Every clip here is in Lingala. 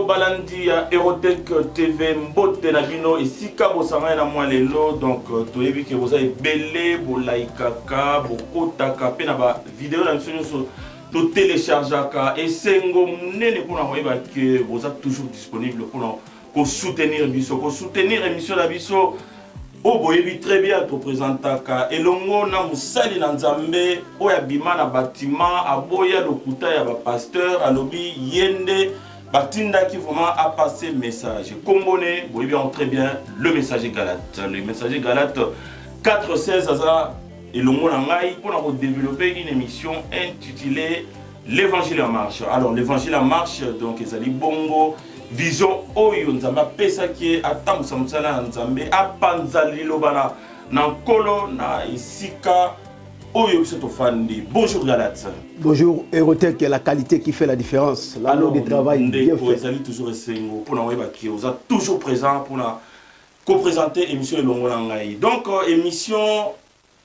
balandi ya Erotech TV mbote na bino esika bosanga na mwa lelo donc toyebi ke boza ebele bolaikaka bokotaka pe na ba vidéo na biso nyonso to téléchargeaka esengo munene mpona koyeba ke boza toujours disponible mpona kosoutenir biso kosoutenir émission na biso oyo boyebi très bien topresentaka elongo na mosali na nzambe oyo abima na batima aboya lokuta ya bapasteur alobi yende batindaki vraiment a passé message kombone boyebi très bien le messager Galate 416 aza elongo na ngai mpona kodévelopper une émission intitulée l'évangile en marche. Alors l'évangile en marche donc ezali bongo vision oyo nzambe apesaki atambusa mosala na nzambe apanza liloba na nkolo na esika oyo biso tofandi. Bonjour Galate. Bonjour Erotech, la qualité qui fait la différence. L'anneau de travail bien fait. Ezali toujours esengo mpona koyeba ki oza toujours présent mpona koprésenter émission elongo na ngai. Donc émission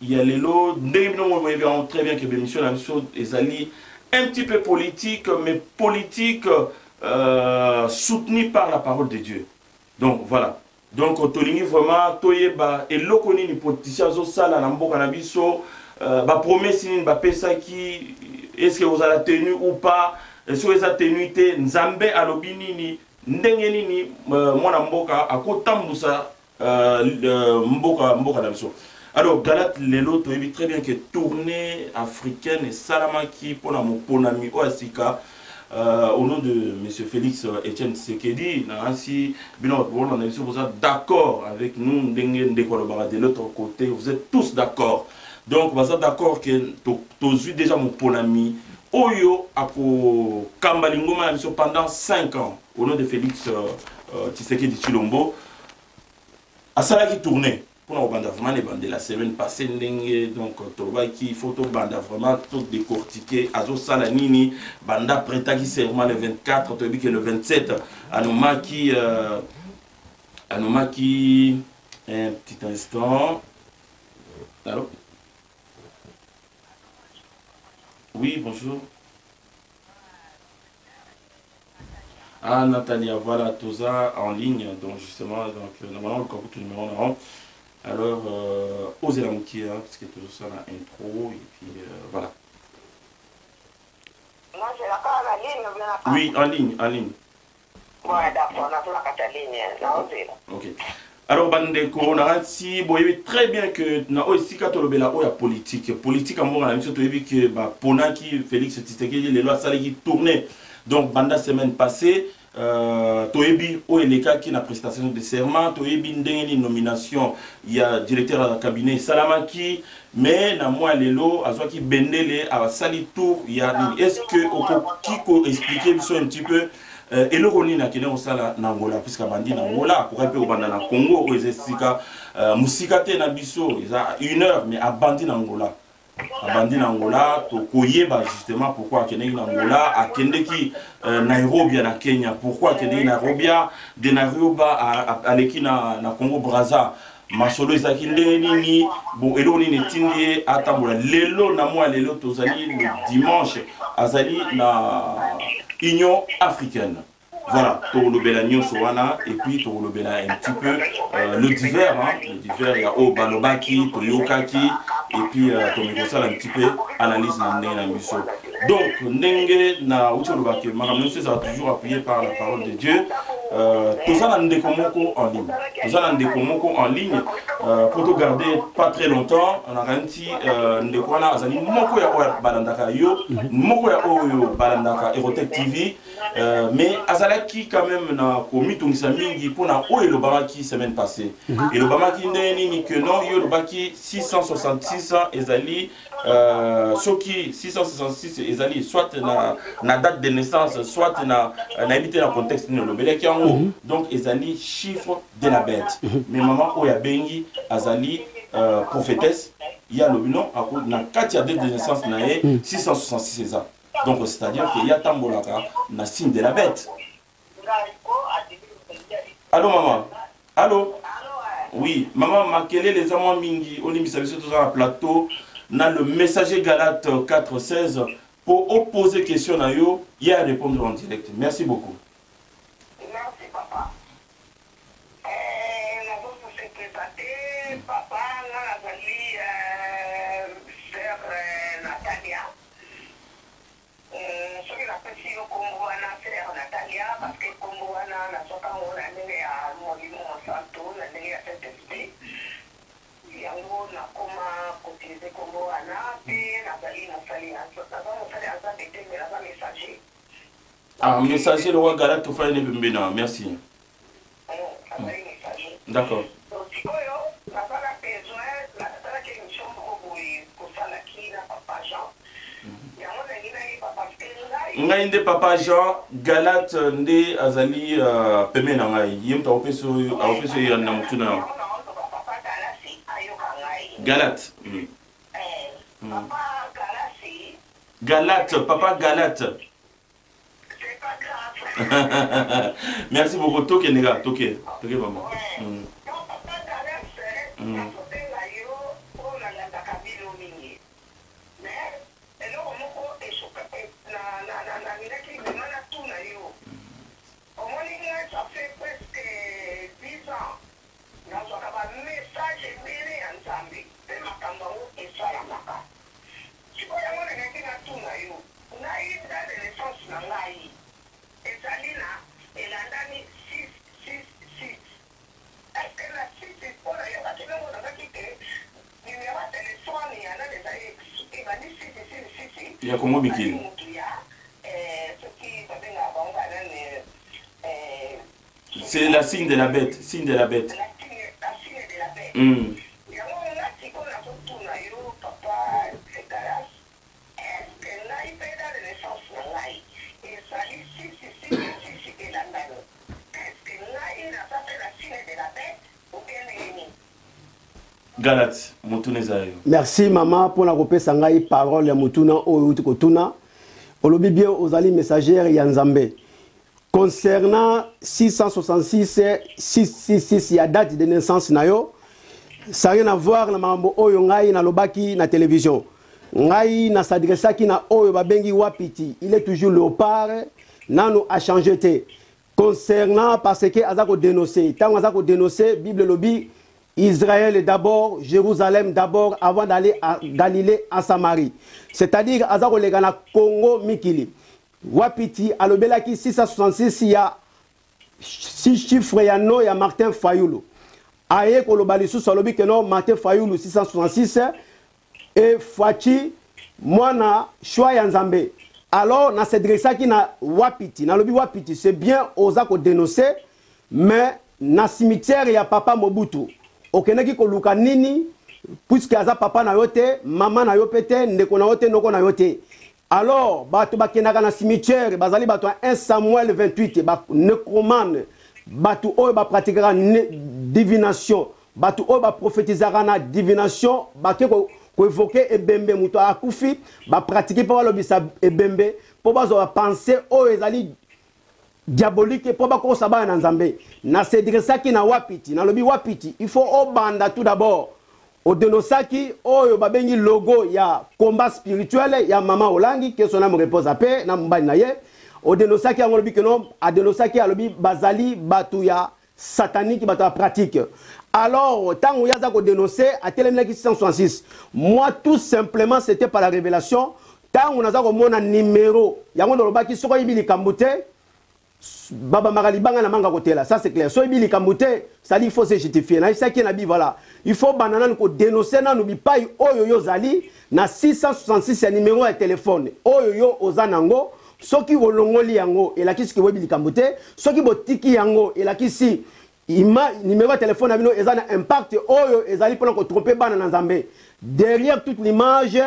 ya lelo ndenge bino boyebi très bien que émission na biso ezali un petit peu politique mais politique soutenu par la parole de Dieu. Donc voilà. Donc tolingi vraiment toyeba eloko nini politicien zo sala na mboka na biso ba promesse nini ba pesa ki est-ce que vous allez tenir ou pas est-ce que vous allez tenir te nzambe alobi nini ndenge nini mwana mboka akotambusa mboka na biso. Alors Galate lelo toyebi très bien que tournée africaine et salamaki pona moponami oasika au nom de M. Félix Etienne Tshisekedi, ainsi, on est d'accord avec nous, de l'autre côté, vous êtes tous d'accord. Donc, vous êtes d'accord que tu as eu déjà mon ponami, Oyo, Ako Kambalingoma, pendant 5 ans, au nom de Félix Tshisekedi Chilombo, à ça qui tournait. Pour nous vraiment les bandes de la semaine passée donc qui photo banda vraiment tout décortiqué azo salanini banda prêta qui serment le 24 to que le 27 anomaki un petit instant. Allô? Oui, bonjour. Ah Natalia, voilà tout ça en ligne donc justement donc normalement le compte numéro 9. Alors, osez la moitié, hein, parce que tout ça dans l'intro, et puis voilà. Non, c'est la en ligne, oui, en ligne, en ligne. Ouais, d'accord, on a la Cataline, là, ok. Alors, Bandeko, on a si, bon, il est très bien que, na aussi, quand on a la politique, politique, en mort, on a vu que, Pona qui, Félix Tshisekedi, les lois salées qui tournaient, donc, banda semaine passée, Toebi Oeleka qui na prestation de serment, Toebi ndenge nomination, il y a directeur de cabinet Salamaki, mais na moi lelo azwaki bendele à sali tour, il y a est-ce que Okiko expliquer un petit peu et le roni na kene osala na Angola puisque bandi na Angola pour peu obanda na Congo aux esika musikate na biso, il y a 1 heure mais à bandi na Angola. Abandi na Angola, to koyeba justement pourquoi akende na Angola, akende ki Nairobi na Kenya, pourquoi akende Nairobi, de Nairobi aleki na Congo Brazza, masolo ezaki nini, bon elo ni netindi atambola lelo na moi lelo tozali le dimanche azali na Union africaine. Voilà, Toulobela Nyoswana, et puis Toulobela un petit peu le divers, hein, le divers, il y a Obalobaki, Toyokaki, et puis Tomegosal un petit peu analyse na Musso. Donc, Nenge na Ucholobaki, Madame ça a toujours appuyé par la parole de Dieu. Tout ça, Ndekomoko en ligne. Tout ça, Ndekomoko en ligne, pour te garder pas très longtemps, on a renti Ndekwana Azani, Moko ya Oya Balandaka Yo, Moko ya Oyo Balandaka Erotech TV, mais Azala qui quand même na komi tungisa mingi pona oyo le babaki semaine passée et le babaki ndeni que non yo le baki 666 ezali soki 666 ezali soit na date de naissance soit na habité dans contexte ne le beleki en donc ezali chiffre de la bête mais maman oya bengi azali prophétesse il y a le nom na katia date de naissance na 666 ans donc c'est-à-dire qu'il y a tambolaka na signe de la bête. Allô maman. Allô. Oui, maman m'a quel est les amants mingi on est sur un plateau dans le messager Galate 416 pour opposer question à yo, il y a à répondre en direct. Merci beaucoup. Ah, messager le roi Galate, tu fais une bembena, merci. D'accord. Ngai nde papa Jean Galate nde azali peme na ngai yem ta opeso ya na mutuna Galate Galate papa Galate. C'est pas grave. Merci beaucoup toke nega toke maman. Papa Galate Il y a comment Mikil? C'est la signe de la bête, signe de la bête. Galate, Mutuna Zayo. Merci maman pour la repère sangai parole ya Mutuna o Kotuna. Olobi bien aux alliés messagères Yanzambe. Concernant 666 666 il y a date de naissance nayo. Ça n'a rien à voir na mambo oyo ngai na lobaki na télévision. Ngai na s'adressa ki na oyo babengi wapiti. Il est toujours léopard. Nanu a changé té. Concernant parce que azako dénoncer. Tant azako dénoncer Bible lobby Israël d'abord, Jérusalem d'abord, avant d'aller à Galilée, à Samarie. C'est-à-dire, Azaro Legana, Congo, Mikili. Wapiti, Alobelaki, 666, il y a 6 chiffres, il y a no, il y a Martin Fayoulou. Aye, Kolobalisou, Salobi, Keno, Martin Fayoulou, 666, et Fachi, Moana, Choua Yanzambe. Alors, na s'adressa qui na Wapiti, na lobi Wapiti, c'est bien, Ozako dénoncer, mais na cimetière, il y a Papa Mobutu. Okenaki koluka nini puisque aza papa na yote maman na yopete ndeko na yote noko na yote. Alors bato bakenaka na cimetière bazali bato 1 Samuel 28 ba necromane bato oyo ba pratiquera divination bato oyo ba prophétisera na divination ba ke ko évoquer ebembe muto akufi ba pratiquer pa lobisa ebembe po bazo ba penser oyo ezali diabolique pour pas qu'on s'abat en Nzambé. Na s'adressa na wapiti, na lobi wapiti. Il faut au banda tout d'abord. Au denosaki, au babengi logo ya combat spirituel ya Mama Olangi que son âme repose à paix na mbani na ye. Au denosaki a lobi que non, a denosaki a lobi bazali batu ya satanique batu ya pratique. Alors, tant où yaza ko dénoncer à Télémina 666. Moi tout simplement c'était par la révélation. Tant on a ko mona numéro, yango no lobaki soko yibili kambote. Baba Magalibanga na manga côté là, ça c'est clair. Soy bili kambote, ça dit il faut se justifier. Na ça qui na bi voilà. Il faut banana ko dénoncer na nubi pai oyo yo zali na 666 ya numéro de téléphone. Oyo yo ozanango, soki olongoli yango elakisi ki webili kambote, soki botiki yango elakisi numéro de téléphone na bino ezana impact oyo ezali pour ko tromper bana na Nzambe. Derrière toute l'image,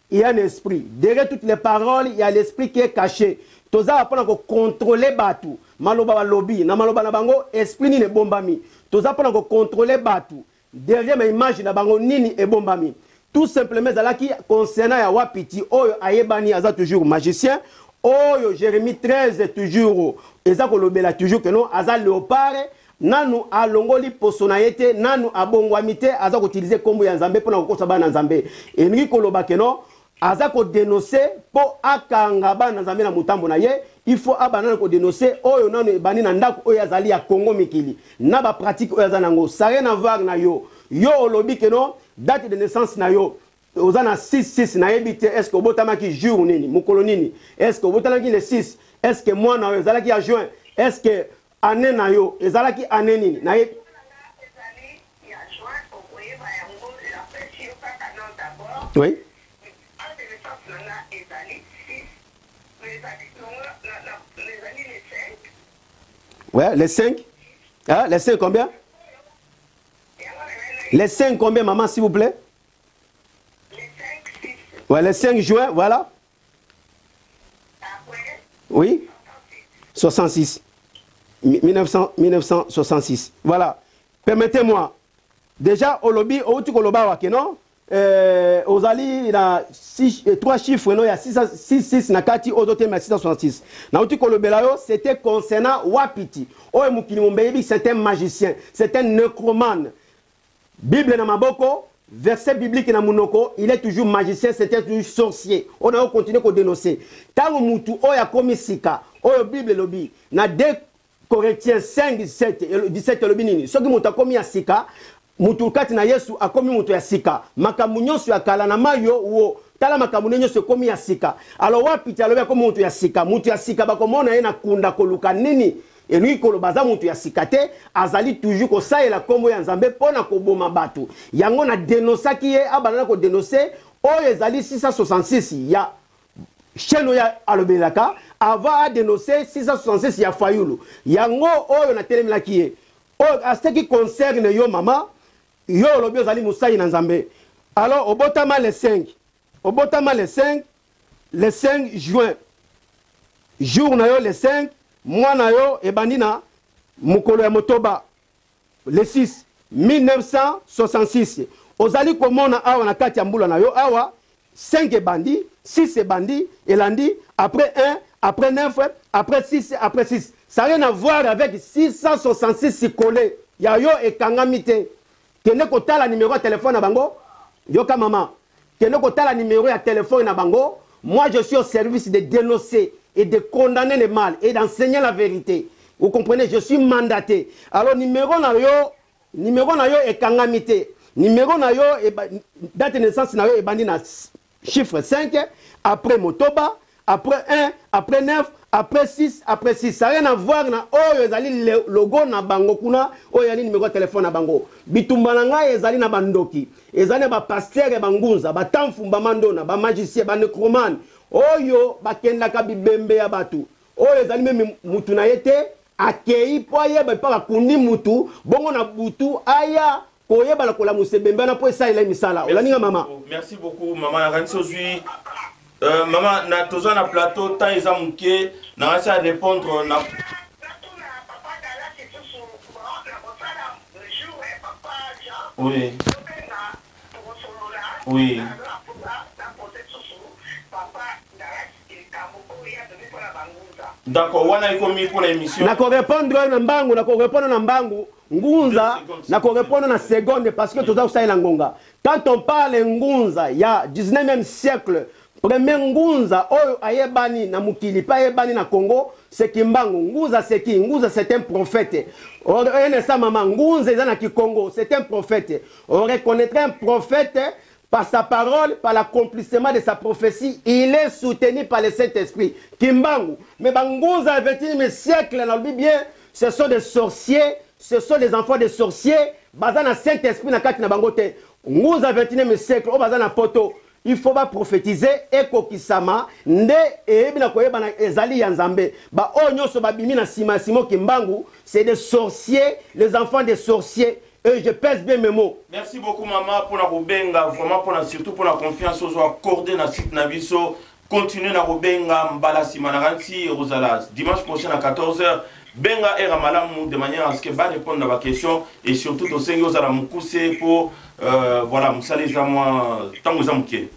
il y a un esprit. Derrière toutes les paroles, il y a l'esprit qui est caché. Toza apona ko contrôler batu maloba ba lobby na maloba na bango esprit ni ne bombami toza apona ko contrôler batu derrière ma image na bango nini e bombami tout simplement zalaki concernant ya wapiti oyo ayebani aza toujours magicien oyo Jérémie 13 toujours eza ko lobela toujours que non aza léopard nanu alongoli posona yete nanu abongwamite aza ko utiliser kombo ya Nzambe pona ko kosa bana Nzambe elingi ko loba que non aza ko dénoncer po akanga bana Nzambe na mutambo na ye il faut abana ko dénoncer oyo nanu ebani na ndako oyo azali ya Congo Mikili na ba pratique oyo azanango ça rien à voir na yo yo lobi que non date de naissance na yo ozana 66 na yebite est-ce que obotamaki jour nini mukolo nini est-ce que obotamaki le 6 est-ce que moi na yo ezalaki ya juin est-ce que année na yo ezalaki année nini na ye oui Ouais, les 5. Hein, les 5 combien? Les 5 combien, maman, s'il vous plaît? Ouais, les 5 juin, voilà. Oui. 66. 1966. Voilà. Permettez-moi. Déjà, au lobby, au Tukoloba, non? Aux alliés, il y a 3 chiffres, non? Il y a 6, na 4, aux autres, il y a 666. Na Tukoloba, c'était concernant Wapiti. Oh, c'est un magicien, c'est un nécromane. Bible na Maboko, verset biblique na Munoko, il est toujours magicien, c'était toujours sorcier. On a continué à dénoncer. Tant mutu, oh, ya komi sika, oh, Bible lobby, na 2 Corinthiens 5, 17 lobby nini. Ce qui muta komi ya sika, mutu kati na Yesu akomi mutu ya sika. Makamu nyonso ya kala na mayo wo. Tala makamu nyonso komi ya sika. Alors Wapiti alobi akomi mutu ya sika. Mutu ya sika bakomona ye na kunda koluka nini. Et lui, kolobaza mutu ya sikate, azali toujours ko sa la kombo ya nzambe pona ko boma batu. Yango na dénoncer ki ye abanana ko dénoncer o ezali 666 ya cheno ya alobelaka avant a dénoncer 666 ya fayulu. Yango oyo na telemela ki ye. O à ce qui concerne yo mama, yo lobi ozali musai na nzambe. Alors obotama les 5. Obotama les 5 juin. Jour na yo les 5 Mwana yo ebandina mukolo ya motoba le 6 1966 ozali komona awa na kati ya mbula na yo awa 5 ebandi 6 ebandi elandi après 1 après 9 après 6 après 6 ça n'a rien à voir avec 666 collé ya yo ekangami te kende kotala numéro ya téléphone na bango yoka mama kende kotala numéro ya téléphone na bango. Moi je suis au service de dénoncer et de condamner le mal et d'enseigner la vérité. Vous comprenez? Je suis mandaté. Alors, numéro na yo ekangamite. Numéro na yo, date de naissance na yo ebandi na chiffre 5, après motoba, après 1, après 9, après 6, après 6. Ça n'a rien à voir na oyo ezali logo na bango kuna, oyo ezali numéro de téléphone na bango. Bitumba na ngai ezali na bandoki. Ezali ba pasteur e bangunza, ba tamfumba mandona, ba magicien, ba necromane. Oyo bakendaka bibembe ya batu. Oyo ezali meme mutu na yete akei po yeba pa kundi mutu, bongo na butu aya koyeba la kola musebembe na po esa ile misala. Olaninga mama. Merci beaucoup maman na kanisi ozui. Maman na toza na plateau tant eza muke na asa répondre na Oui. Oui. D'accord, wana iko mi pour l'émission. Nako répondre na mbangu, nako répondre na mbangu, ngunza, nako répondre na seconde parce que toza usai la ngonga. Quand on parle ngunza, il y a 19e siècle, premier ngunza oyo ayebani na mukili pa ayebani na Congo, c'est Kimbangu. Ngunza c'est qui? Ngunza c'est un prophète. On ça maman, ngunza eza na Kikongo, c'est un prophète. On reconnaîtrait un prophète par sa parole, par l'accomplissement de sa prophétie, il est soutenu par le Saint-Esprit. Kimbangu. Mais Bangunza, au XXe siècle, dans le Bible, ce sont des sorciers, ce sont des enfants de sorciers. Bazana Saint-Esprit na kati na bangote. Nguza, au XXe siècle, au bazana poto. Il faut pas prophétiser et kokisama nde ebina koyeba na ezali ya nzambe. Ba onyoso ba bimi na sima simo Kimbangu, c'est des sorciers, les enfants des sorciers. Et je pèse bien mes mots. Merci beaucoup maman pour la rubenga, vraiment pour la, surtout pour la confiance aux accordée dans site Nabiso. Continuez la rubenga mbala simananti Rosalas. Dimanche prochain à 14h, benga era malamu de manière à ce que va répondre à ma question et surtout au Seigneur à la mukuse pour voilà, moussali za moi tango za muke.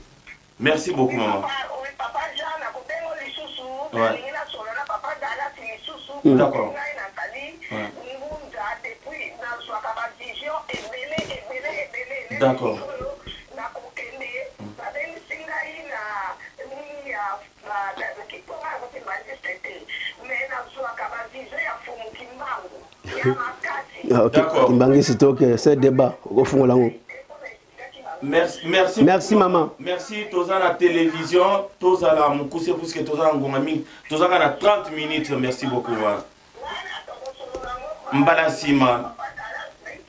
Merci beaucoup maman. Ouais. D'accord. D'accord. Ok, c'est débat. Merci maman. Merci Toza la télévision, Toza la Mukuse parce que Toza ngomami, Toza na 30 minutes. Merci beaucoup.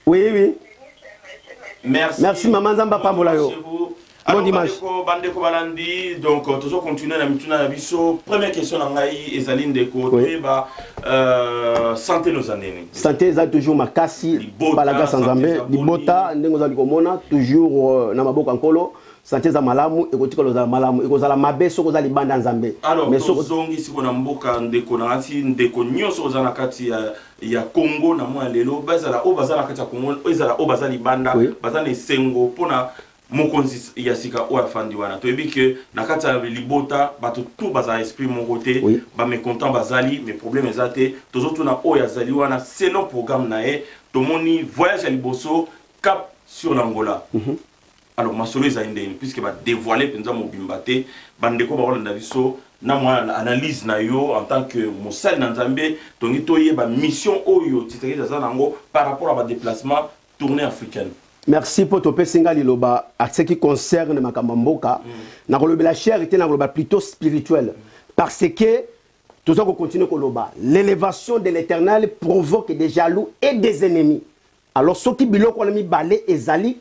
Oui. Merci. Merci maman Zamba Pambola yo. Bon dimanche. Bandeko balandi, donc toujours continuer na mituna na biso. Première question na ngai ezali ndeko toyeba santé nos années. Santé eza toujours makasi balaga sanzambe libota ndengo za likomona toujours na maboko nkolo. Santé za malamu ekotika loza malamu ekozala mabe soko za libanda nzambe. Alors mais soko zongi siko na mboka ndeko na ati ndeko nyoso za na kati ya Congo na mwa lelo bazala o bazala kati ya Congo ezala o bazali banda bazana esengo pona mokonzi ya sika o afandi wana toyebi ke na kati ya libota bato tout baza esprit mon côté ba mécontent bazali mais problème ezate tozoto na o ya zali wana selon programme nae tomoni voyage à liboso cap sur l'Angola. Alors masolo ezindeni puisque ba dévoiler penza mobimbate bandeko ba rolanda biso na moi analyse na yo en tant que mosali na nzambe tongi toyeba mission oyo titekeza za nango par rapport à ba déplacement tournée africaine. Merci pour ton pesinga liloba à ce qui concerne Makamamboka. Na koloba la chair était na koloba plutôt spirituel parce que tout ça qu'on continue koloba l'élévation de l'Éternel provoque des jaloux et des ennemis. Alors ceux qui biloko na mi balé ezali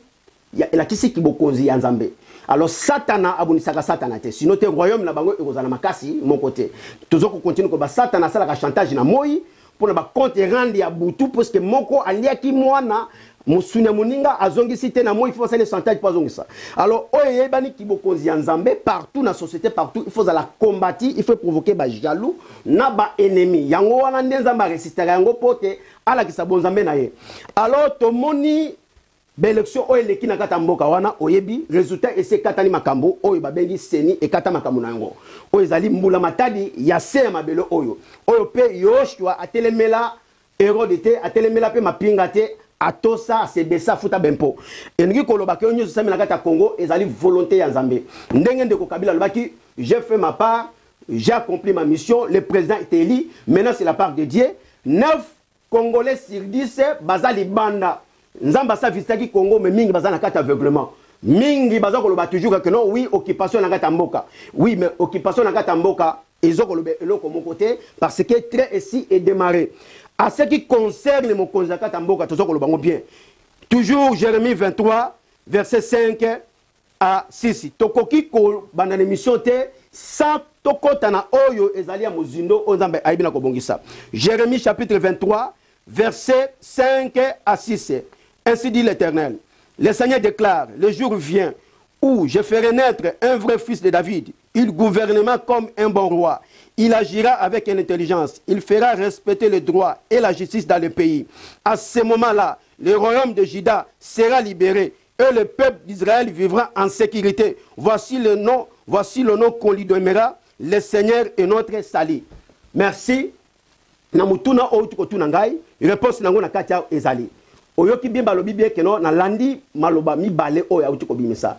la kisi ki bokonzi ya nzambe. Alors Satana abonisaka Satana te. Sinon te royaume na bango ekozala makasi mon côté. Toujours qu'on continue ko ba Satana sala ka chantage na moi pour na ba compte rendre ya butu parce que moko aliaki mwana musunya muninga azongi cité na moi il faut ça le chantage pour azongi ça. Alors oye bani ki bokonzi ya nzambe partout na société partout il faut la combattre, il faut provoquer ba jaloux na ba ennemi. Yango wana nzamba résister yango pote ala ki sabonzambe na ye. Alors to moni l'élection oyo eleki na kata mboka wana oyebi résultat ese katani makambo oyo babengi seni ekata makambo na yango oyo ezali mbula matadi ya se ya mabelo oyo pe Yoshua atelemela Herode te atelemela pe mapinga te atosa asebesa futa bempo elingi koloba ke onyo sami na kata Congo ezali volonté ya Nzambe ndenge ndeko Kabila lobaki j'ai fait ma part j'ai accompli ma mission le président est élu maintenant c'est la part de Dieu 9 Congolais sur 10 bazali banda Nzamba sa visitaki Congo mais mingi bazana kata aveuglement mingi bazako loba toujours que non oui occupation na kata mboka oui mais occupation na kata mboka ezoko lobe eloko mon côté parce que très ici est démarré à ce qui concerne mon konza kata mboka tozoko loba bien toujours Jérémie 23 verset 5 à 6 tokoki ko banda émission te sans tokota na oyo ezali ya mozindo onzambe aibina ko bongisa Jérémie chapitre 23 verset 5 à 6. Ainsi dit l'Éternel. Le Seigneur déclare, le jour vient où je ferai naître un vrai fils de David. Il gouvernera comme un bon roi. Il agira avec une intelligence. Il fera respecter le droit et la justice dans le pays. À ce moment-là, le royaume de Juda sera libéré et le peuple d'Israël vivra en sécurité. Voici le nom qu'on lui donnera. Le Seigneur est notre salut. Merci. Namutuna outukotuna ngai réponse nango na katia ezali oyoki bien balobi bien keno na landi maloba mibale oyo outuko bimisa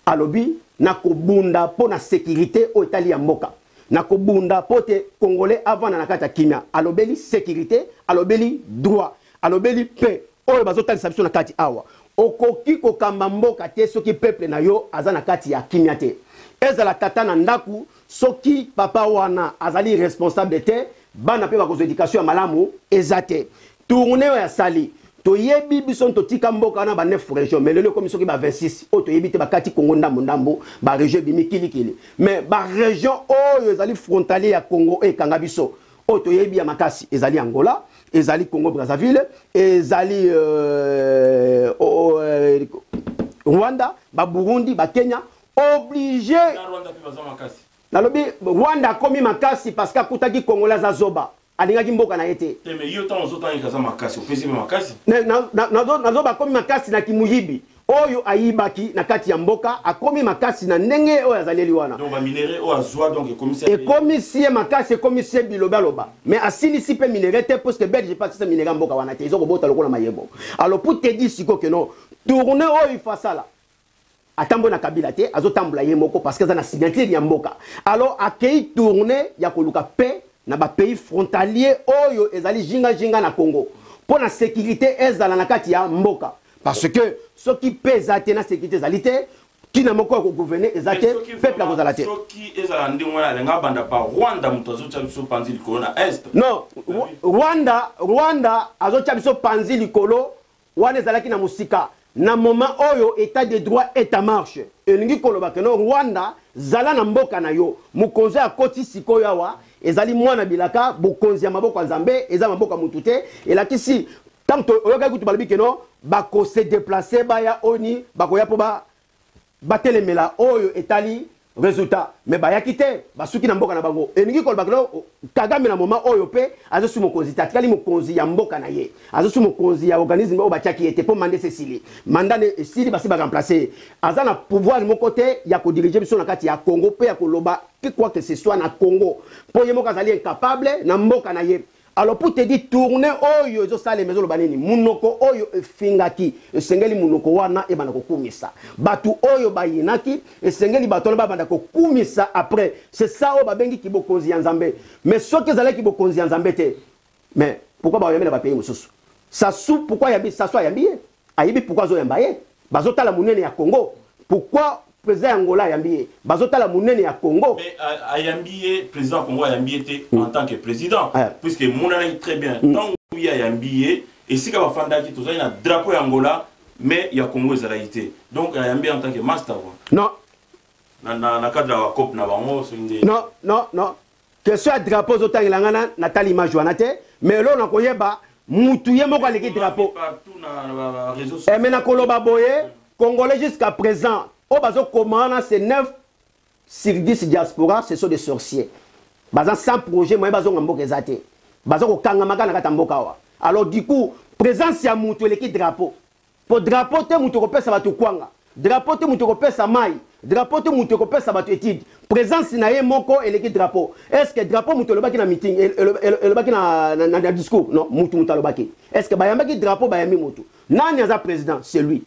alobi na kobunda po na sécurité o etali ya mboka na kobunda pote congolais avant na katia kimia alobeli sécurité alobeli droit alobeli paix oyo bazotalisa biso na kati awa okoki kokamba mboka te soki peuple na yo aza na kati ya kimia te ezala tata na ndaku soki papa wana azali responsable te bana pe bakozo éducation ya malamu ezate tourner ya sali toyebi biso totika mboka na ba 9 régions mais lelo comme soki ba 26 o toyebi te bakati Congo ndambo ba région bimikili mais ba région oyo ezali frontalier ya Congo e kanga biso o toyebi ya makasi ezali Angola ezali Congo Brazzaville ezali Rwanda ba Burundi ba Kenya obligé Rwanda pe baza makasi nalobi Rwanda komi makasi parce que akutaki Congolais za zoba alingaki mboka na yete mais yo tant ozotan ikaza makasi opesi makasi nazoba komi makasi na kimuyibi oyo ayibaki na kati ya mboka akomi makasi na ndenge oyo azaleli wana donc ba minéraux o azwa donc commissaire et commissaire makasi commissaire biloba loba mais asili si pe minéraux te parce que belge pas ça minéraux mboka wana te ezoko bota lokola mayebo alors pour te dire siko que non tourner oyo fa ça là atambo na Kabila te azotambola ye moko parce que za na signature ya mboka alors akei tourner ya koluka paix na ba pays frontalier oyo ezali jinga na Congo pour la sécurité ezala na kati ya mboka parce que ce qui pèse à na sécurité zalité qui na moko ko gouverner ezate peuple ko zalate ce qui ezala ndi ngwana lenga banda pa Rwanda mutazo cha biso panzi likolo na est non Rwanda azo cha biso panzi likolo wana ezalaki na musika na moment oyo état de droit est en marche elingi koloba keno Rwanda zala na mboka na yo mukonzi akoti sikoyo awa ezali mwana bilaka bokonzi ya maboko nzambe eza maboko mutu te elakisi tanto oyoka kutu balobi keno bako se déplacer baya oni bakoya po batelemela oyo etali résultat mais bayaki te basuki na mboka na bango elingi koloba keno Kagame na moma oyo pe azosu mokonzi tatikali mokonzi ya mboka na ye azosu mokonzi ya organisme oyo batiaki ete po mande sesili mandane esili basi remplacer aza na pouvoir moko te ya kodiriger biso na kati ya Congo pe ya koloba quoi que ce soit na Congo po ye moko azali incapable na mboka na ye. Alors pour te dire tourner oyo ezo sale mezo lo banini munoko oyo efingaki esengeli munoko wana e bana kokumisa batu oyo bayinaki esengeli bato ba banda kokumisa après c'est ça o babengi kibokonzi ya nzambe mais soki ezala kibokonzi ya nzambe te mais pourquoi ba yamela ba pays mususu ça sou pourquoi yabi ça soit yambi ayibi pourquoi zo yambaye bazotala munene ya Congo pourquoi président Angola Ayambié, bazotala munene ya Congo. Mais Ayambié, président Congo Ayambié en tant que président, puisque Mounana est très bien. Tant qu'il y a Ayambié, et si on va faire qui tout ça, il y a un drapeau Angola, mais il y a Congo Zalaïté. Donc Ayambié en tant que master. Non. Dans le cadre de la COP, non. Que ce drapeau zotan ilangana Nathalie Majoanate, mais là on a connu ba mutuye moko aleki drapeau. Et maintenant koloba boye Congolais jusqu'à présent. Au bazo commande c'est 9 sur 10 diaspora, ce sont des sorciers. Bazan 100 projets, moi bazo ngamboka ezate. Bazo ko kangamaka na kata mboka wa. Alors du coup, présence ya mutu eleki drapeau. Pour drapeau te mutu ko pesa batu kwanga. Drapeau te mutu ko pesa mai. Drapeau te mutu ko pesa batu étude. Présence na ye moko eleki drapeau. Est-ce que drapeau mutu lobaki na meeting lobaki na discours? Non, mutu lobaki. Est-ce que bayambaki drapeau bayami mutu? Nani aza président? C'est lui.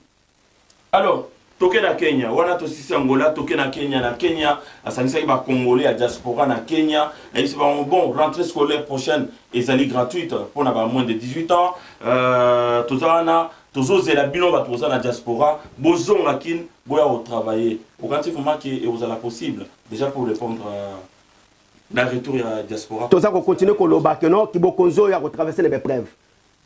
Alors toke na Kenya, wana to sisi Angola, toke na Kenya, asanisa iba Congolais à diaspora na Kenya, et c'est bon, rentrée scolaire prochaine, ezali gratuite pour na moins de 18 ans, tozana, tozozela bino ba tozana diaspora, bozo ngakin, boya au travailler. Au quand il faut marquer et vous la possible, déjà pour répondre à retour à diaspora. Toza ko continuer ko loba que non, ki bokonzo ya ko traverser les épreuves.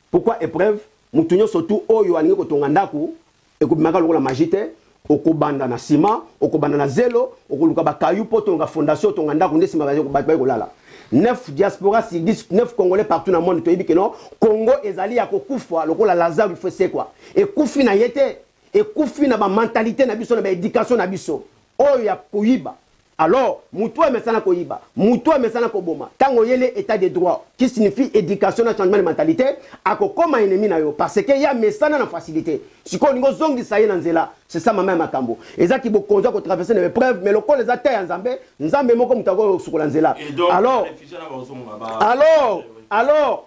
Pourquoi épreuve? Mutunyo surtout oyo alingi ko tongandaku, et ko bimaka lokola magite. Okobanda na sima, okobanda na zelo, okoluka bakayu po tonga fondation tonga ndako nde sima ba kolala. 9 diaspora si 10 9 Congolais partout dans le monde to yebi que non Congo ezali ya kokufa lokola Lazare il faut c'est quoi. Et kufi na yete, et kufi na ba mentalité na biso na ba éducation na biso. Oyo ya koyiba. Alors, mutua mesana koyiba, mutua mesana koboma. Tango yele état de droit qui signifie éducation et changement de mentalité, akokoma ennemi na yo parce que ya mesana na facilité. Siko ningo zongi saye na nzela, c'est ça maman makambo. Eza ki bokonza ko traverser les épreuves, mais lokol les até nzambe, nzambe moko mutako sukola nzela. Alors,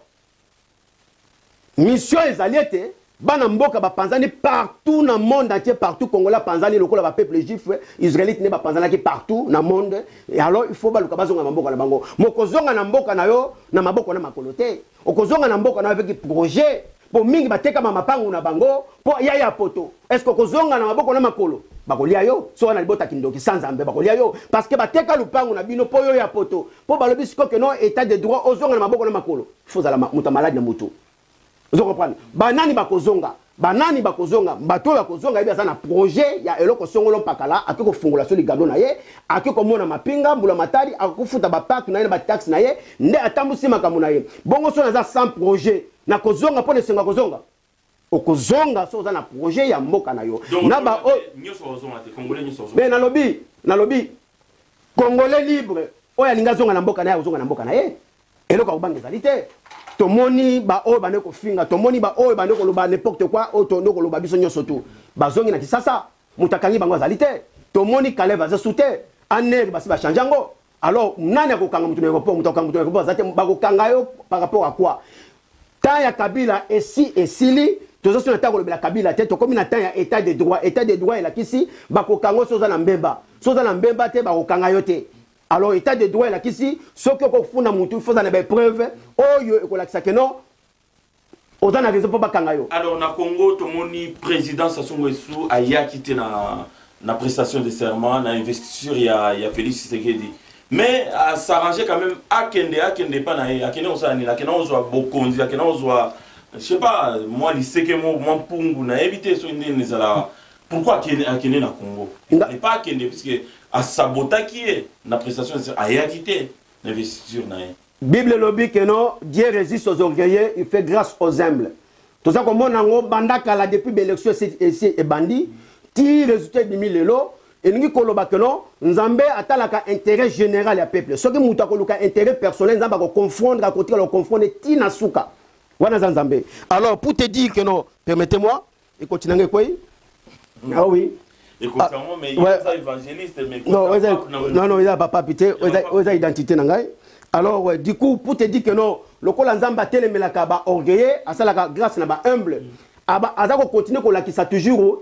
mission ezaliete bana mboka ba panzani partout dans le monde entier, partout Congolais panzani lokola ba peuple juif israélite ne ba panzana ki partout dans le monde. Et alors il faut ba luka bazonga na mboka na bango mokozonga na mboka na yo na maboko na makolote okozonga na mboka na avec projet po mingi bateka mama pangu na bango po yaya poto. Est-ce que okozonga na maboko na makolo bakolia yo so na libota kindoki sans ambe bakolia yo parce que bateka lupangu na bino po yo ya poto po balobi siko que non état de droit ozonga na maboko na makolo faut za la muta malade na mutu. Vous comprenez? Banani bakozonga, bato bakozonga ibi na projet ya eloko songolo pakala akiko fungola so ligado na ye, akiko mona mapinga mbula matari akufuta ba park na ye ba tax na ye, nde atambusi makambo na ye. Bongo so na sans projet na kozonga pone senga kozonga. Okozonga so na projet ya mboka na yo. Na ba o nyoso ozonga te Congolais nyoso ozonga. Ben na lobi Congolais libre oya linga zonga na mboka na ye ozonga na mboka na ye. Eloko obanga zalité. Tomoni ba o bane ko finga tomoni ba o bane ko loba n'importe quoi o tondo ko loba biso nyoso tu bazongi na kisasa mutakangi bango azali te tomoni Caleb aza soute aner basi ba chanjango alors nani akokanga mutu na ko mutakanga mutu na ko bazate bakokanga yo par rapport à quoi ta ya Kabila et sili tozo sur ta ko lobela Kabila te to komi na ta ya état de droit et la kisi bakokango soza na mbemba te bakokanga yo te. Alors, état de droit là ici, ce que vous faites dans mon tour, il faut dans les preuves. Oh, il faut que non. On a raison pour pas kangayo. Alors, na Congo, tout le monde président Sassou Nguesso a quitté na prestation de serment, na investiture il y a Félix Tshisekedi. Mais à s'arranger quand même à Kende pas na Kende on s'ani, à Kende on soit bokonzi, à Kende on soit je sais pas, moi lycée que moi pungu na éviter so indi nizala Pourquoi Akene na Congo? Il n'est pas Akene, puisque à sabota qui est la prestation a quitté l'investiture. Bible lobby que non, Dieu résiste aux orgueilleux, il fait grâce aux humbles. Tout ça comme on a bandaka la depuis l'élection ici et bandi, ti résultat de 1000 lelo et nous koloba que non, Nzambe atalaka intérêt général ya peuple. Ce que muta koluka intérêt personnel Nzamba ko confondre à côté le confondre ti nasuka. Wana Nzambe. Alors pour te dire que non, permettez-moi et continuer quoi? Ah oui. Écoute, mais il y a des évangélistes, mais non, il y a papa pité, il y a identité nangai. Alors du coup pour te dire que non, le col Nzamba telemelaka ba orgueilleux, asalaka grâce na ba humble. Aba azako continuer ko lakisa toujours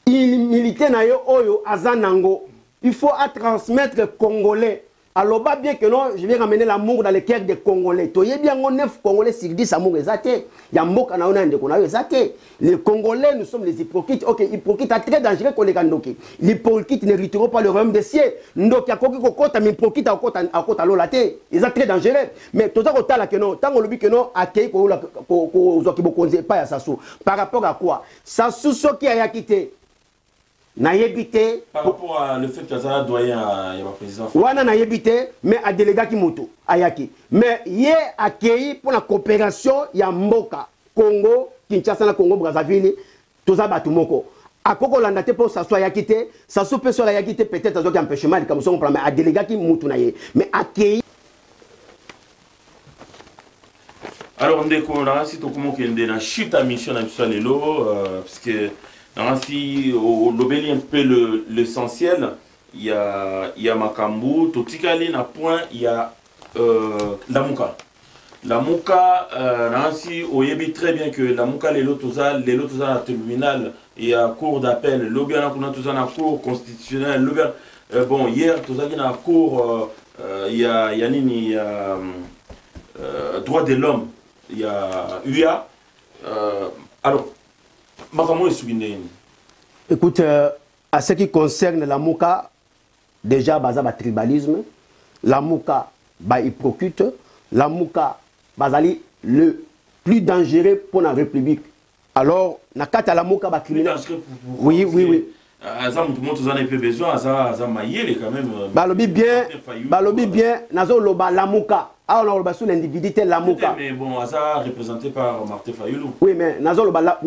humilité na yo oyo azanango. Il faut à transmettre congolais. Alors bien que non, je vais ramener l'amour dans les cœurs des Congolais. Toye bien on 9 Congolais sur 10 amour ezate. Ya mboka na ona ndeko na yo ezate. Les Congolais nous sommes les hypocrites. OK, hypocrite est très dangereux pour les gandoki. L'hypocrite ne hériteront pas le royaume des cieux. Ndoki akoki kokota mais hypocrite akota lolate. Ils sont très dangereux. Mais tout ça kotala que non, tant on le dit que non akei ko zoki bokonze pas ya sasu. Par rapport à quoi? Sasu soki a quitté. Par rapport à le fait que ça doyen à la présidence. Wana na yebité mais a délégué ki moto ayaki. Mais yé accueilli pour la coopération ya mboka Congo, Kinshasa na Congo Brazzaville, tout ça batumoko. Akoko landate pour ça soit yakité, ça se peut sur la yakité peut-être azoki empêchement comme ça on prend mais a délégué ki moto na yé. Mais accueilli. Alors ndeko na si to comment kende na chute à mission na biso lelo parce que ainsi, au lobeli un peu l'essentiel, il y a Makambu, Totikali, na point, il y a Lamuka. Lamuka, ainsi, on y très bien que Lamuka, les lotos à la tribunal, il y a cour d'appel, l'Obiana, qu'on a tous en cour constitutionnelle, bon, hier, tout ça, il y a la cour, il y a droit de l'homme, il y a UA. Alors, écoute, à ce qui concerne la Mouka, déjà, baza ba tribalisme, la Mouka, ba hypocrite, la Mouka, bazali le plus dangereux pour la République. Alors, na kata la Mouka, ba criminel. Oui. Tout le monde en a peu besoin, ça maillé quand même. Balobi bien, nazo loba la Mouka. Ah, on a sur l'individu la Mouka. Mais bon, ça représenté par Martin Fayoulou. Oui, mais nazo loba la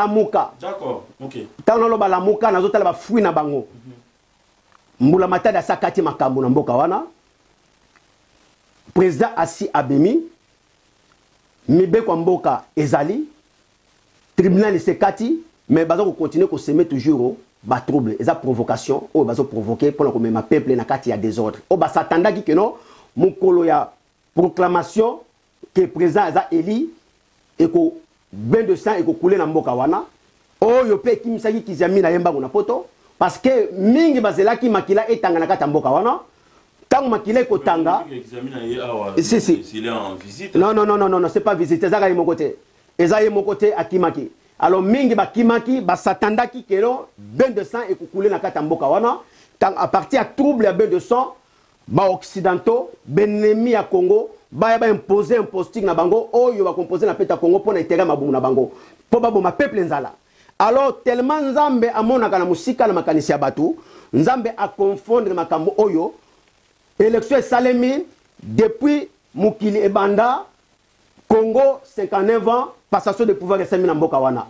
Mouka. D'accord, ok. Tant on loba la Mouka, nazo tala ba fruit na bango. Mbula matada sakati makambo na mboka wana. Président Assi Abemi, mibe kwa mboka ezali, tribunal sekati. Mais bazo continuer ko semer toujours ba trouble, eza provocation o bazo provoquer pour ko mema peuple na kati ya désordre. O ba satanda ki que non mukolo ya proclamation que président eza eli et ko bain de sang et ko couler na mboka wana. O yo pe kimisaki kizami na yemba na poto parce que mingi bazela ki makila etanga na kati ya mboka wana. Tant makila ko tanga. Si s'il est en visite. Non, c'est pas visite, eza mon côté. Eza mon côté akimaki. Alors mingi bakimaki basatandaki kelo bain de sang et couler na kata mboka wana à partir à trouble ya bain de sang ba occidentaux benemi ya Congo ba imposer un posting na bango oyo ba composer na peta Congo pour intérêt mabumu na bango po ba ma peuple nzala. Alors tellement Nzambe amona kana musika na makanisi ya batu Nzambe a confondre makambo oyo élection salemi depuis mukili ebanda Congo 59 ans passation de pouvoir et na mboka wana.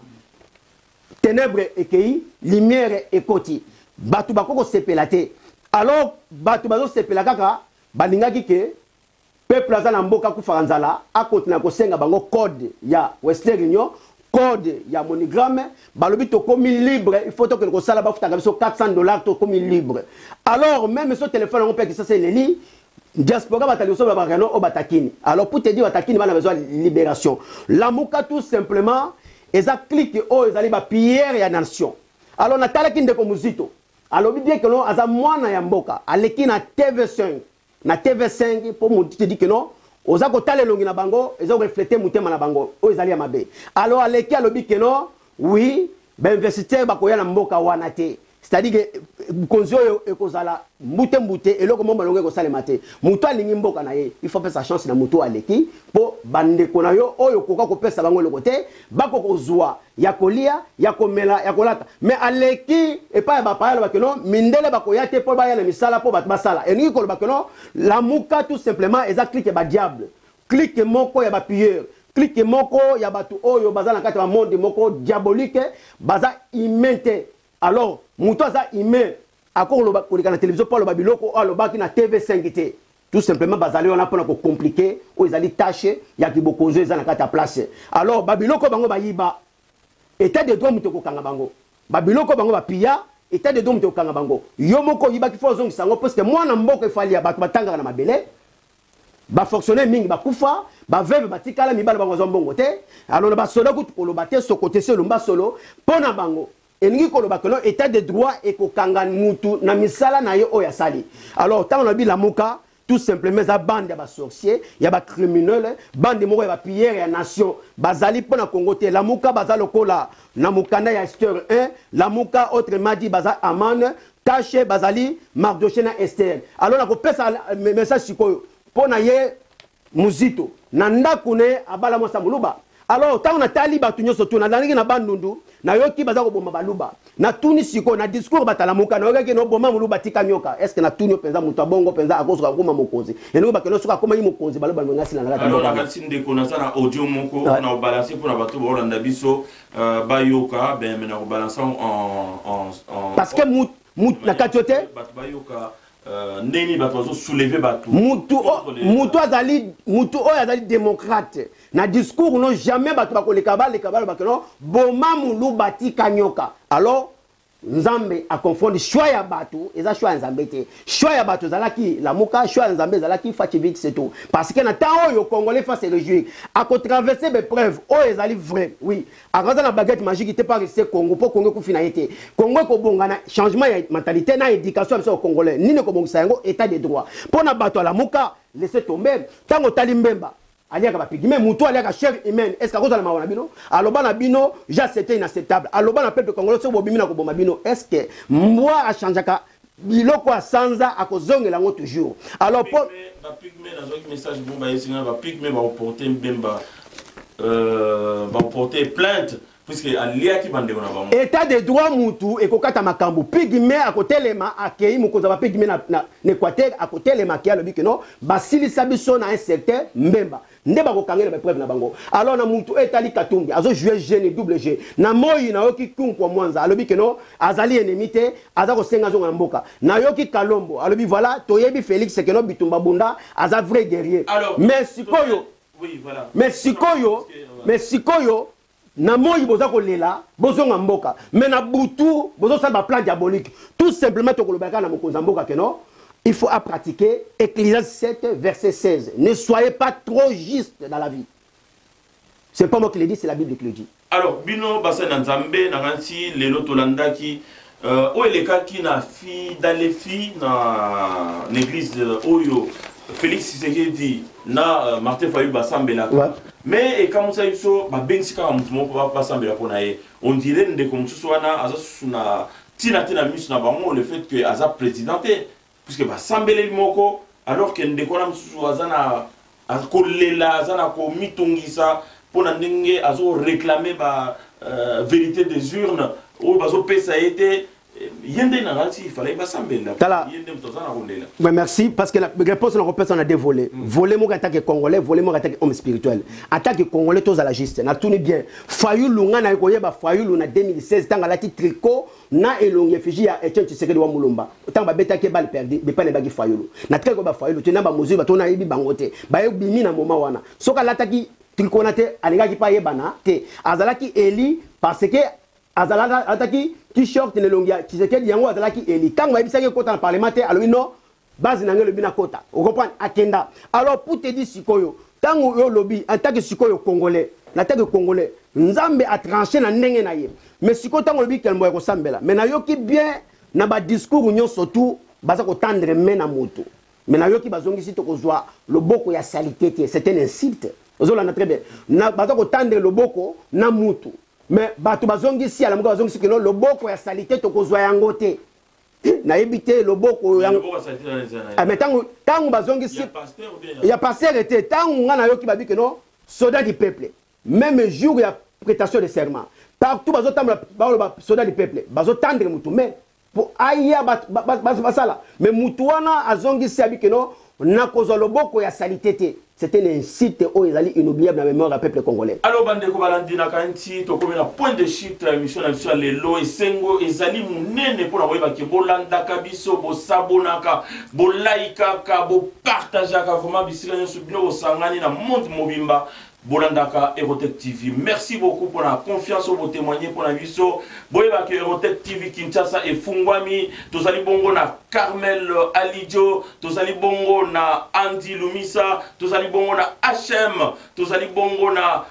Ténèbres ekei, lumière ekoti. Batu bakoko sepelate. Alors batu bazo sepela kaka balingaki ke peuple azana mboka ku faranzala akotina ko senga bango code ya Western Union, code ya MoneyGram, balobi to komi libre, il faut que ko sala ba futaka biso $400 to komi libre. Alors même ce téléphone on peut que ça c'est les lits diaspora batali so ba reno o batakini. Alors pour te dire batakini bana besoin de libération. La Mouka tout simplement eza clique o ezali ba pierre ya nation. Alors na tala kinde ko muzito. Alors bien que non aza mwana ya mboka aleki na TV5. Na TV5 pour me te dire que non oza ko tala longi na bango eza refléter mutema na bango o ezali ya mabe. Alors aleki alobi que non oui, ben universitaire bakoya na mboka wana te. c'est-à-dire que konzo ekozala mbute mbute eloko mo balonge ko sale maté muto alingi mboka na ye il faut faire sa chance na muto aleki po bande kona yo oyo koka ko pesa bango le côté bako kozwa ya kolia ya komela ya kolata mais aleki et pas ba pa ba kenon mindele bako yate po ba ya na misala po bat basala elingi ko ba kenon la muka tout simplement eza clique ba diable clique moko ya ba pilleur clique moko ya batu oyo bazala kati ba monde moko diabolique baza imente. Alors, Mouto za ime akor lo ba na télévision pour le babiloko o lo ba ki na TV5 té. Tout simplement bazali on a pour compliqué o ezali tâche ya ki bokonzo eza na kata place. Alors babiloko bango ba yiba état de droit muto ko kanga bango. Babiloko bango ba pia état de droit muto ko kanga bango. Yo moko yiba ki fo zongi sango parce que moi na mboko efali ya batu batanga na mabele. Ba fonctionnaire mingi ba kufa, ba veuve batikala mibala bango zombongo té. Alors ba soda ku ko lo baté so côté solo mba solo pona bango. Elingi koloba que état de droit et ko kanga mutu na misala na yo oya sali. Alors tant on a bi la muka tout simplement za bande ya ba sorcier, ya ba criminel, bande moko ya ba pilleur ya nation. Bazali pona Congo te la muka bazali lokola na mukanda ya Esther 1, la muka autrement dit baza Aman, Taché bazali Mardoché na Esther. Alors na ko pesa message sikoyo pona ye muzito na ndakune abala mo samuluba. Alors tant on a tali batu nyoso tuna na bandundu na yoki baza ko bomba baluba na tuni siko na discours batalamuka na yoki no bomba muluba tika nyoka est-ce que na tuni penza mutu bongo penza akoso kuma mokonzi eno ba kelo suka kuma mokonzi baluba ngasi na ngati alors la katinde kona sana audio moko na balancer pour na batu ba Rolanda biso bayoka ben mena ko balancer en parce que mut na katiote batu bayoka neni batu soulever batu mutu azali démocrate na discours non jamais batu bakoleka bakelo boma muluba tika nyoka. Alors Nzambe a confondre choix ya batu eza choix ya Nzambe te choix ya batu zalaki la muka choix ya Nzambe zalaki fati vite c'est tout parce que na temps oyo congolais face se réjouir à ko traverser des preuves o ezali vrai oui à cause na baguette magique était pas rester Congo pour Congo ku finalité Congo ko bonga na changement ya mentalité na éducation au congolais ni ne ko bongisa yango état de droit pour na batu la muka laisser tomber tango talimbemba aliaka ba pigme mutu aliaka chef humaine est-ce que akozala mawana bino aloba na bino ja c'était inacceptable aloba na peuple congolais so bobimi na ko bomba bino est-ce que mbwa a changeaka biloko a sanza akozongela ngo toujours alors pour ba pigme na zo message bomba yesinga ba pigme ba porter mbemba ba porter plainte puisque aliaki bande ona bango état de droit mutu ekokata makambu pigme akotelema akei mukonza ba pigme na Équateur akotelema ki alobi que non basilisa biso na un secteur mbemba ndeba ko kangela ba preuve na bango alors na mutu etali katumbi azo jouer jeune double G na moyi na yoki kunkwa mwanza alobi que non azali ennemi te azako senga zonga mboka na yoki Kalombo alobi voilà toyebi Félix que non bitumba bunda aza vrai guerrier alors mais sikoyo oui voilà mais sikoyo na moyi boza ko lela bozonga mboka mais na butu bozo sa ba plan diabolique tout simplement to kolobaka na mokonza mboka que non il faut à pratiquer Ecclésiaste 7 verset 16 ne soyez pas trop juste dans la vie. C'est pas moi qui le dis, c'est la Bible qui le dit. Alors bino basa na Nzambe na gansi lelo tolanda ki o eleka ki na fi dans les filles na l'église oyo Félix Tshisekedi na Martin Fayulu basambela mais et comme ça iso ba bensika mutumo pa basambela pona ye on dirait ndeko mususu wana aza suna tina misu na bango le fait que aza présidenté puisque basambela moko alors que ndeko na mususu azana akolela azana ko mitungisa pona ndenge azo réclamer ba vérité des urnes ou bazo pesa été yende na gansi il fallait basambela yende mutozana rondela. Mais merci parce que la réponse na personne a dévolé voler mon attaque congolais voler mon attaque homme spirituel attaque congolais tous à la juste na tout bien Fayulu nga na koyeba Fayulu na 2016 tanga lati tricot na elongi effigie ya Etienne Tshisekedi wa Mulumba tanga babeta ke bal perdu be pas ne bagi Fayulu na tricot ba Fayulu tena ba mozui ba tona yebi bangote ba yebi na moment wana soka lataki tricot na te alingaki pa yebana te azalaki eli parce que azalaka ataki t-shirt ne longia Tshisekedi yango azalaki eli tango bayebisaki kota na parlementaire alors non base na ngelo bina kota vous comprenez akenda alors pour te dire sikoyo tango yo lobby en tant que sikoyo congolais na tant que congolais Nzambe a tranché na ndenge na ye mais sikoyo tango lobby kelmo ko sambela mais na yoki bien na ba discours nyo surtout baza ko tendre mena moto mais na yoki bazongisi to kozwa loboko ya salité c'est un insulte ozola na très bien na baza ko tendre loboko na mutu mais bato bazongisi ala moko bazongisi que non loboko ya salité to kozwa yango te na ebité loboko yango mais tango bazongisi ya pasteur était tango ngana yoki babi que non soldat du peuple même jour ya prestation de serment partout bazotambula ba soldat du peuple bazotendre mutu mais pour aya basala mais mutu wana azongisi abi que non na kozwa loboko ya salité te. C'était un site où ils allaient inoubliable dans la mémoire du peuple congolais. Alors, Bandeko Balandina Kanti, tu as un point de chute, mission sur les lois et sengo, et zali mounene pour la voie qui bolanda kabiso, bo sabonaka, bo laika, bo partajaka, vraiment bisilane subino, bo sangani na monde mobimba. Bolandaka Erotech TV. Merci beaucoup pour la confiance au témoigner pour la viso. Boyeba que Erotech TV Kinshasa et Fungwami, tous allez bongo na Carmel Alidio, tous allez bongo na Andy Lumisa, tous allez bongo na HM, tous allez bongo na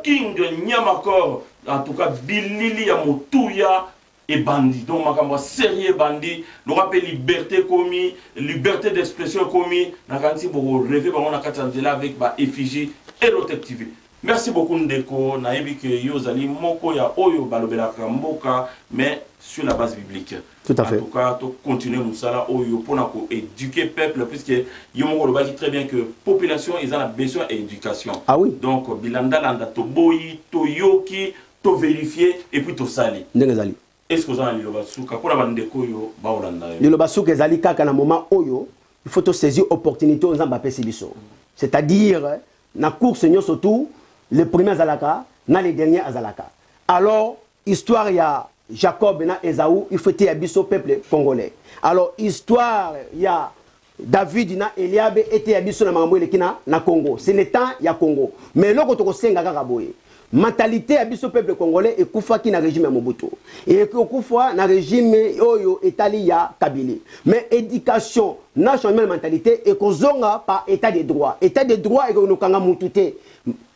King Nyamakor, en tout cas Bilili ya Moutouya et bandit. Donc ma sérieux bandit, le rappel liberté commis, liberté d'expression commis, na kanti pour rêver ba on a katandela avec ba effigie Erotech TV. Merci beaucoup Ndeko. Naebi que yozali moko ya oyo balobela kamboka mais sur la base biblique. Tout à fait. En tout cas, to continuer musala oyo pour éduquer peuple puisque yomoko le dit très bien que population ils ont besoin d'éducation. Ah oui. Donc bilanda landa to boyi, to yoki, to vérifier et puis to sali. Ndengezali. Est-ce que vous avez l'obasuka pour la Ndeko yo ba olanda yo. L'obasuka ezali kaka na moment oyo, il faut to saisir opportunité aux ambapé sibiso. C'est-à-dire na course seigneur surtout les premiers azalaka na les derniers azalaka. Alors histoire ya Jacob na Esaü il faut te abiso peuple congolais. Alors histoire ya David na Eliab était abiso na makambo elekina na Congo. C'est le temps ya Congo. Mais loko to kosenga kaka boye. Mentalité abiso peuple congolais et kufa ki na régime Mobutu. Et kufa na régime oyo etali ya Kabila. Mais éducation nationale mentalité et kozonga par état de droit. État de droit et ko kanga mutute.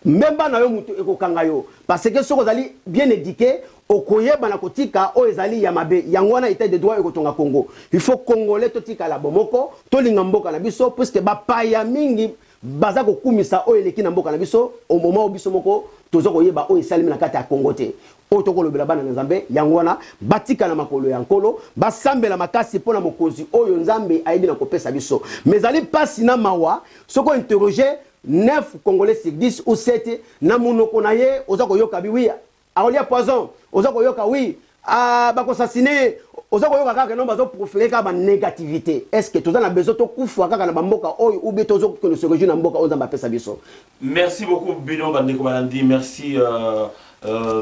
Même pas na yo mutu e ko kanga yo parce que soko zali bien éduqué okoyeba na kotika o ezali ya mabe yangwana état de droit e ko tonga Congo. Il faut congolais totika la bomoko to linga mboka na biso puisque ba paya mingi baza ko kumisa o eleki na mboka na biso au moment où biso moko tozo koyeba o esalimi na kati ya Congo te. O toko lobela bana na Nzambe yangwana batika na makolo ya nkolo basambela makasi pona mokonzi oyo Nzambe ayebi na kopesa biso. Mais ali pasi na mawa soko interroger 9 Congolais sur 10 ou 7 na monoko na ye ozako yoka bi oui aolia poison ozako yoka oui bako assassiner ozako yoka kaka non bazo proférer ka ba négativité. Est-ce que tozana besoin to kufa kaka na bamboka oyo ou beto zo que se rejoindre na mboka Nzambe pesa biso. Merci beaucoup Bino Bandeko Balandi, merci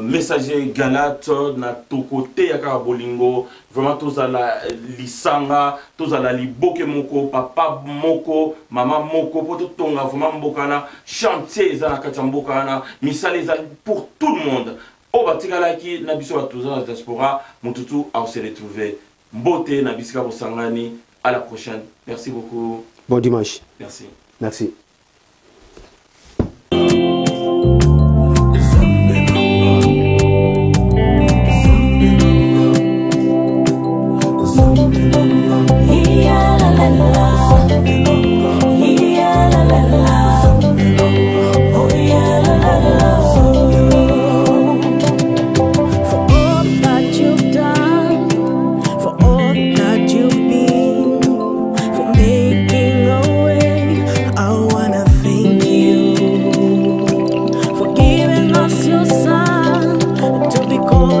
messager Galate na to côté ya ka bolingo vraiment tous à la lisanga tous à la liboke moko papa moko maman moko pour tout tonga vraiment mbokana chantier za kati mbokana misale za pour tout le monde au batikala ki na biso batuza na diaspora mututu à se retrouver mbote na bisika bosangani. À la prochaine, merci beaucoup, bon dimanche, merci.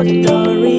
Glory.